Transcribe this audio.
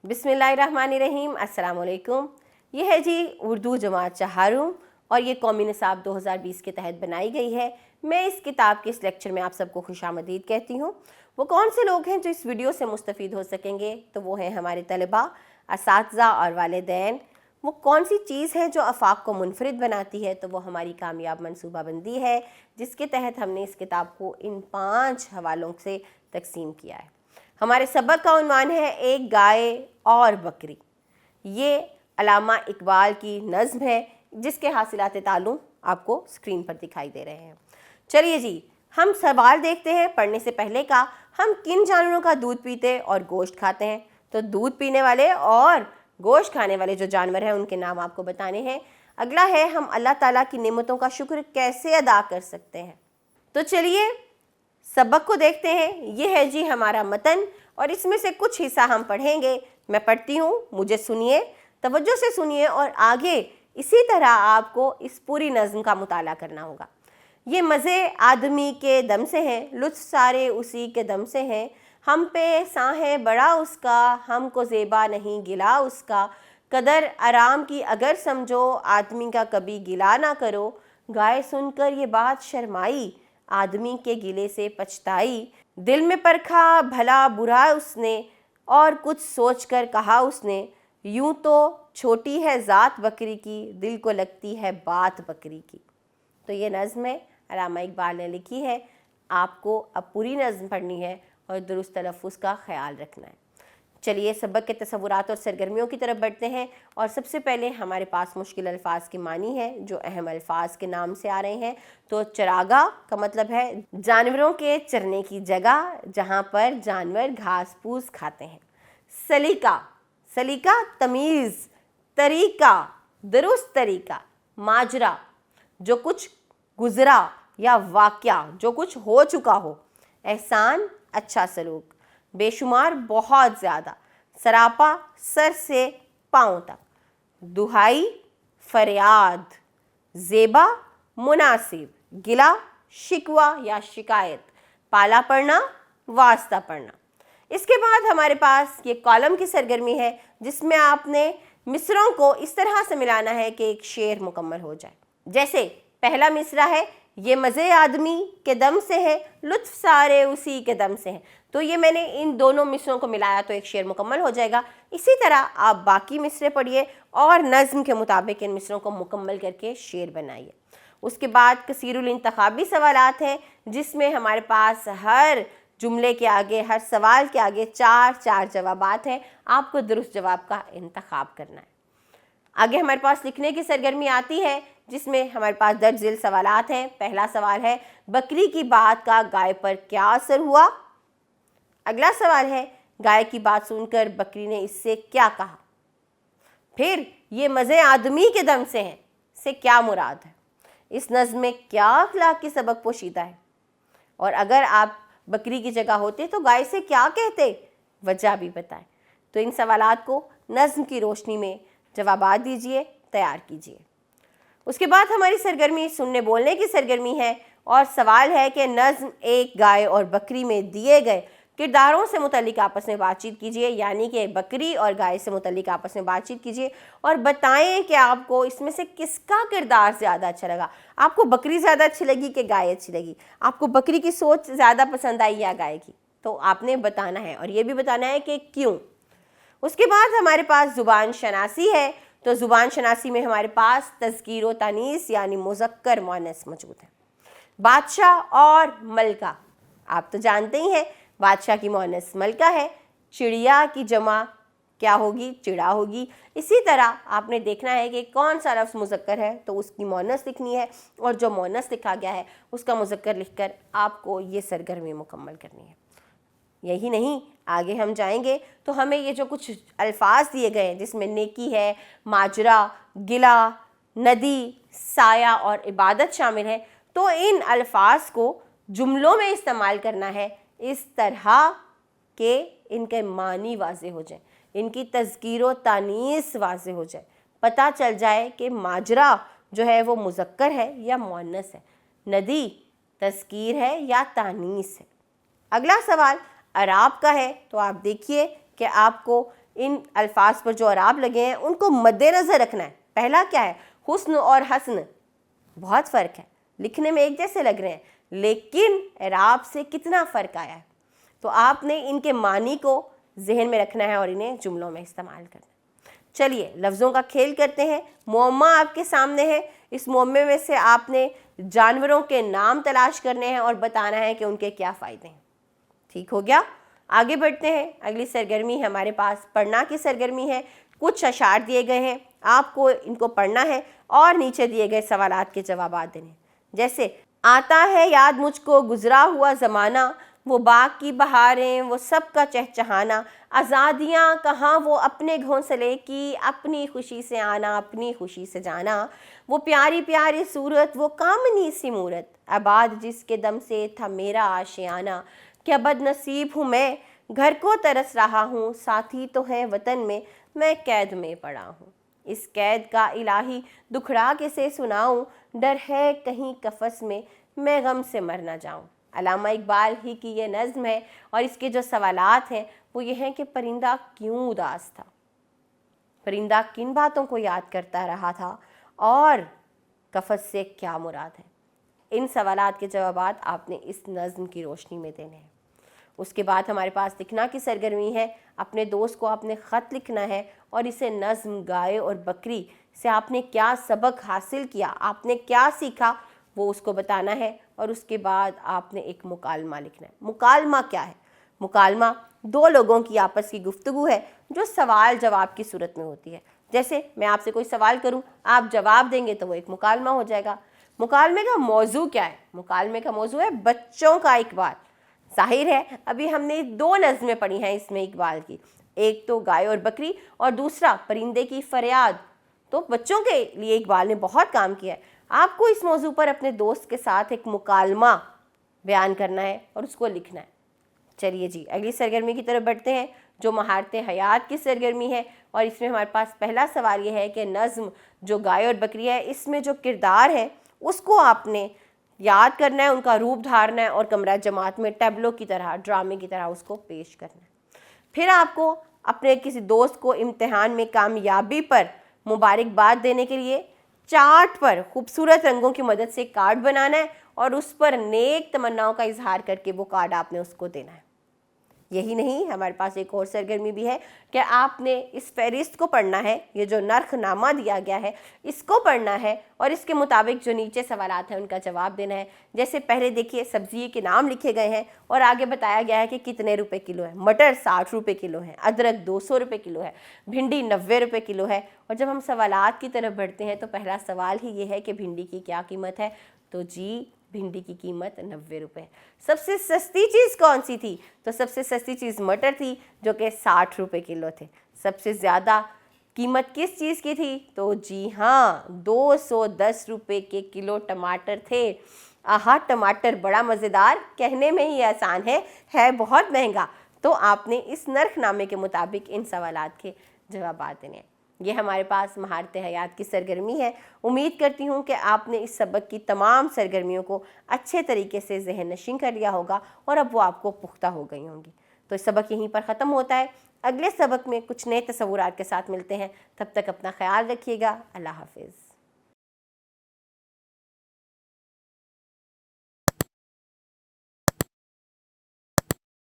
बिस्मिल्लाहिर्रहमानिर्रहीम, अस्सलाम वालेकुम। ये है जी उर्दू जमात चहारूम और ये कौमी निसाब 2020 के तहत बनाई गई है। मैं इस किताब के इस लेक्चर में आप सबको खुशामदीद कहती हूँ। वो कौन से लोग हैं जो इस वीडियो से मुस्तफ़ीद हो सकेंगे? तो वो हैं हमारे तलबा, असातिज़ा और वालिदैन। वो कौन सी चीज़ है जो आफाक को मुनफरिद बनाती है? तो वो हमारी कामयाब मनसूबाबंदी है, जिसके तहत हमने इस किताब को इन 5 हवालों से तकसीम किया है। हमारे सबक का उन्वान है एक गाय और बकरी। ये अल्लामा इकबाल की नज़्म है, जिसके हासिलात तालुम आपको स्क्रीन पर दिखाई दे रहे हैं। चलिए जी, हम सवाल देखते हैं पढ़ने से पहले का। हम किन जानवरों का दूध पीते और गोश्त खाते हैं? तो दूध पीने वाले और गोश्त खाने वाले जो जानवर हैं उनके नाम आपको बताने हैं। अगला है, हम अल्लाह ताला की नेमतों का शुक्र कैसे अदा कर सकते हैं? तो चलिए सबक को देखते हैं। ये है जी हमारा मतन और इसमें से कुछ हिस्सा हम पढ़ेंगे। मैं पढ़ती हूँ, मुझे सुनिए, तवज्जो से सुनिए और आगे इसी तरह आपको इस पूरी नज़्म का मुताला करना होगा। ये मज़े आदमी के दम से हैं, लुत्फ़ सारे उसी के दम से हैं। हम पे सा है बड़ा उसका, हमको ज़ेबा नहीं गिला उसका। कदर आराम की अगर समझो, आदमी का कभी गिला ना करो। गाय सुनकर ये बात शर्माई, आदमी के गिले से पछताई। दिल में परखा भला बुरा उसने, और कुछ सोचकर कहा उसने। यूं तो छोटी है ज़ात बकरी की, दिल को लगती है बात बकरी की। तो ये नज़्म है, अल्लामा इकबाल ने लिखी है। आपको अब पूरी नज़्म पढ़नी है और दुरुस्त तलफ़्फ़ुज़ का ख्याल रखना है। चलिए सबक के तसव्वुरात और सरगर्मियों की तरफ बढ़ते हैं। और सबसे पहले हमारे पास मुश्किल अल्फाज के मानी है जो अहम अल्फाज के नाम से आ रहे हैं। तो चरागा का मतलब है जानवरों के चरने की जगह, जहाँ पर जानवर घास फूस खाते हैं। सलीका, सलीका तमीज़, तरीका दुरुस्त तरीका। माजरा, जो कुछ गुज़रा या वाक़या जो कुछ हो चुका हो। एहसान, अच्छा सलूक। बेशुमार, बहुत ज़्यादा। सरापा, सर से पाँव तक। दुहाई, फरियाद। ज़ेबा, मुनासिब। गिला, शिकवा या शिकायत। पाला पड़ना, वास्ता पड़ना। इसके बाद हमारे पास ये कॉलम की सरगर्मी है, जिसमें आपने मिसरों को इस तरह से मिलाना है कि एक शेर मुकम्मल हो जाए। जैसे पहला मिसरा है, ये मज़े आदमी के दम से है, लुत्फ़ सारे उसी के दम से हैं। तो ये मैंने इन दोनों मिसरों को मिलाया तो एक शेर मुकम्मल हो जाएगा। इसी तरह आप बाकी मिसरे पढ़िए और नज़्म के मुताबिक इन मिसरों को मुकम्मल करके शेर बनाइए। उसके बाद कसीरुल इंतखाबी सवालात हैं, जिसमें हमारे पास हर जुमले के आगे, हर सवाल के आगे 4 जवाबात हैं। आपको दुरुस्त जवाब का इंतखाब करना है। आगे हमारे पास लिखने की सरगर्मी आती है, जिसमें हमारे पास दर्ज झेल सवालात हैं। पहला सवाल है, बकरी की बात का गाय पर क्या असर हुआ? अगला सवाल है, गाय की बात सुनकर बकरी ने इससे क्या कहा? फिर ये मज़े आदमी के दम से हैं से क्या मुराद है? इस नज़्म में क्या अखलाक की सबक पोशीदा है? और अगर आप बकरी की जगह होते तो गाय से क्या कहते? वजह भी बताएं। तो इन सवालात को नज़्म की रोशनी में जवाबात दीजिए, तैयार कीजिए। उसके बाद हमारी सरगर्मी सुनने बोलने की सरगर्मी है और सवाल है कि नज़्म एक गाय और बकरी में दिए गए किरदारों से मुतल्लिक आपस में बातचीत कीजिए। यानी कि बकरी और गाय से मुतल्लिक आपस में बातचीत कीजिए और बताएं कि आपको इसमें से किसका किरदार ज़्यादा अच्छा लगा। आपको बकरी ज़्यादा अच्छी लगी कि गाय अच्छी लगी? आपको बकरी की सोच ज़्यादा पसंद आई या गाय की? तो आपने बताना है और ये भी बताना है कि क्यों। उसके बाद हमारे पास ज़ुबान शनासी है। तो ज़ुबान शनासी में हमारे पास तज़कीर व तानीस यानी मुज़क्कर मुअन्नस मौजूद है। बादशाह और मलका, आप तो जानते ही हैं, बादशाह की मुअन्नस मलका है। चिड़िया की जमा क्या होगी? चिड़ा होगी। इसी तरह आपने देखना है कि कौन सा लफ्ज़ मुज़क्कर है तो उसकी मुअन्नस लिखनी है, और जो मुअन्नस लिखा गया है उसका मुज़क्कर लिखकर आपको ये सरगर्मी मुकम्मल करनी है। यही नहीं, आगे हम जाएंगे तो हमें ये जो कुछ अल्फाज दिए गए हैं, जिसमें नेकी है, माजरा, गिला, नदी, साया और इबादत शामिल है, तो इन अल्फाज को जुमलों में इस्तेमाल करना है इस तरह के इनके मानी वाज़े हो जाए, इनकी तज़कीर व तानीस वाज़े हो जाए, पता चल जाए कि माजरा जो है वो मुज़क्कर है या मुअन्नस है, नदी तज़कीर है या तानीस है। अगला सवाल अराब का है। तो आप देखिए कि आपको ان الفاظ پر جو اعراب لگے ہیں ان کو مد نظر رکھنا ہے۔ پہلا کیا ہے؟ حسن اور حسن، بہت فرق ہے، لکھنے میں ایک جیسے لگ رہے ہیں لیکن اعراب سے کتنا فرق آیا ہے، تو آپ نے ان کے معنی کو ذہن میں رکھنا ہے اور انہیں جملوں میں استعمال کرنا ہے۔ چلیے لفظوں کا کھیل کرتے ہیں۔ معمہ آپ کے سامنے ہے، اس معمے میں سے آپ نے جانوروں کے نام تلاش کرنے ہیں اور بتانا ہے کہ ان کے کیا فائدے ہیں۔ ٹھیک ہو گیا؟ آگے بڑھتے ہیں۔ اگلی سرگرمی ہمارے پاس پڑھنا کی سرگرمی ہے۔ کچھ اشعار دیے گئے ہیں، آپ کو ان کو پڑھنا ہے اور نیچے دیے گئے سوالات کے جوابات دینے ہیں۔ جیسے آتا ہے یاد مجھ کو گزرا ہوا زمانہ، وہ باغ کی بہاریں وہ سب کا چہچہانا، آزادیاں کہاں وہ اپنے گھونسلے کی، اپنی خوشی سے آنا اپنی خوشی سے جانا، وہ پیاری پیاری صورت وہ کامنی سی مورت، آباد جس کے دم سے تھا میرا آشیانہ، کیا بد نصیب ہوں میں گھر کو ترس رہا ہوں، ساتھی تو ہے وطن میں قید میں پڑا ہوں، اس قید کا الہی دکھڑا کسے سناؤں، ڈر ہے کہیں قفس میں غم سے مر نہ جاؤں۔ علامہ اقبال ہی کی یہ نظم ہے اور اس کے جو سوالات ہیں وہ یہ ہیں کہ پرندہ کیوں اداس تھا، پرندہ کن باتوں کو یاد کرتا رہا تھا اور قفس سے کیا مراد ہے۔ ان سوالات کے جوابات آپ نے اس نظم کی روشنی میں دینے ہیں۔ اس کے بعد ہمارے پاس لکھنا کی سرگرمی ہے۔ اپنے دوست کو آپ نے خط لکھنا ہے اور اسے نظم گائے اور بکری سے آپ نے کیا سبق حاصل کیا، آپ نے کیا سیکھا، وہ اس کو بتانا ہے، اور اس کے بعد آپ نے ایک مکالمہ لکھنا ہے۔ مکالمہ کیا ہے؟ مکالمہ دو لوگوں کی آپس کی گفتگو ہے جو سوال جواب کی صورت میں ہوتی ہے۔ جیسے میں آپ سے کوئی سوال کروں، آپ جواب دیں گے تو وہ ایک مکالمہ ہو جائے گا۔ مکالمے کا موضوع کیا ہے؟ مکالمے کا موضوع ہے بچوں کا اقبال۔ ظاہر ہے ابھی ہم نے دو نظمیں پڑھی ہیں اس میں اقبال کی، ایک تو گائے اور بکری اور دوسرا پرندے کی فریاد، تو بچوں کے لیے اقبال نے بہت کام کیا ہے۔ آپ کو اس موضوع پر اپنے دوست کے ساتھ ایک مکالمہ بیان کرنا ہے اور اس کو لکھنا ہے۔ چلیے جی اگلی سرگرمی کی طرف بڑھتے ہیں جو مہارت حیات کی سرگرمی ہے، اور اس میں ہمارے پاس پہلا سوال یہ ہے کہ نظم جو گائے اور بکری ہے اس میں جو کردار ہے اس کو آپ نے یاد کرنا ہے، ان کا روپ دھارنا ہے اور کمرہ جماعت میں ٹیبلو کی طرح، ڈرامے کی طرح اس کو پیش کرنا ہے۔ پھر آپ کو اپنے کسی دوست کو امتحان میں کامیابی پر مبارکباد دینے کے لیے چارٹ پر خوبصورت رنگوں کی مدد سے کارڈ بنانا ہے اور اس پر نیک تمناؤں کا اظہار کر کے وہ کارڈ آپ نے اس کو دینا ہے۔ یہی نہیں، ہمارے پاس ایک اور سرگرمی بھی ہے کہ آپ نے اس فہرست کو پڑھنا ہے، یہ جو نرخ نامہ دیا گیا ہے اس کو پڑھنا ہے اور اس کے مطابق جو نیچے سوالات ہیں ان کا جواب دینا ہے۔ جیسے پہلے دیکھیے سبزی کے نام لکھے گئے ہیں اور آگے بتایا گیا ہے کہ کتنے روپے کلو ہے۔ مٹر 60 روپے کلو ہے، ادرک 200 روپے کلو ہے، بھنڈی 90 روپے کلو ہے۔ اور جب ہم سوالات کی طرف بڑھتے ہیں تو پہلا سوال ہی یہ ہے کہ بھنڈی کی کیا قیمت ہے، تو جی بھنڈی کی قیمت 90 روپے۔ سب سے سستی چیز کون سی تھی؟ تو سب سے سستی چیز مٹر تھی جو کہ 60 روپے کلو تھے۔ سب سے زیادہ قیمت کس چیز کی تھی؟ تو جی ہاں 210 روپے کے کلو ٹماٹر تھے۔ آہا ٹماٹر بڑا مزیدار، کہنے میں ہی آسان ہے بہت مہنگا۔ تو آپ نے اس نرخ نامے کے مطابق ان سوالات کے جوابات دینے ہیں۔ یہ ہمارے پاس مہارت حیات کی سرگرمی ہے۔ امید کرتی ہوں کہ آپ نے اس سبق کی تمام سرگرمیوں کو اچھے طریقے سے ذہن نشین کر لیا ہوگا اور اب وہ آپ کو پختہ ہو گئی ہوں گی۔ تو اس سبق یہیں پر ختم ہوتا ہے۔ اگلے سبق میں کچھ نئے تصورات کے ساتھ ملتے ہیں، تب تک اپنا خیال رکھیے گا۔ اللہ حافظ۔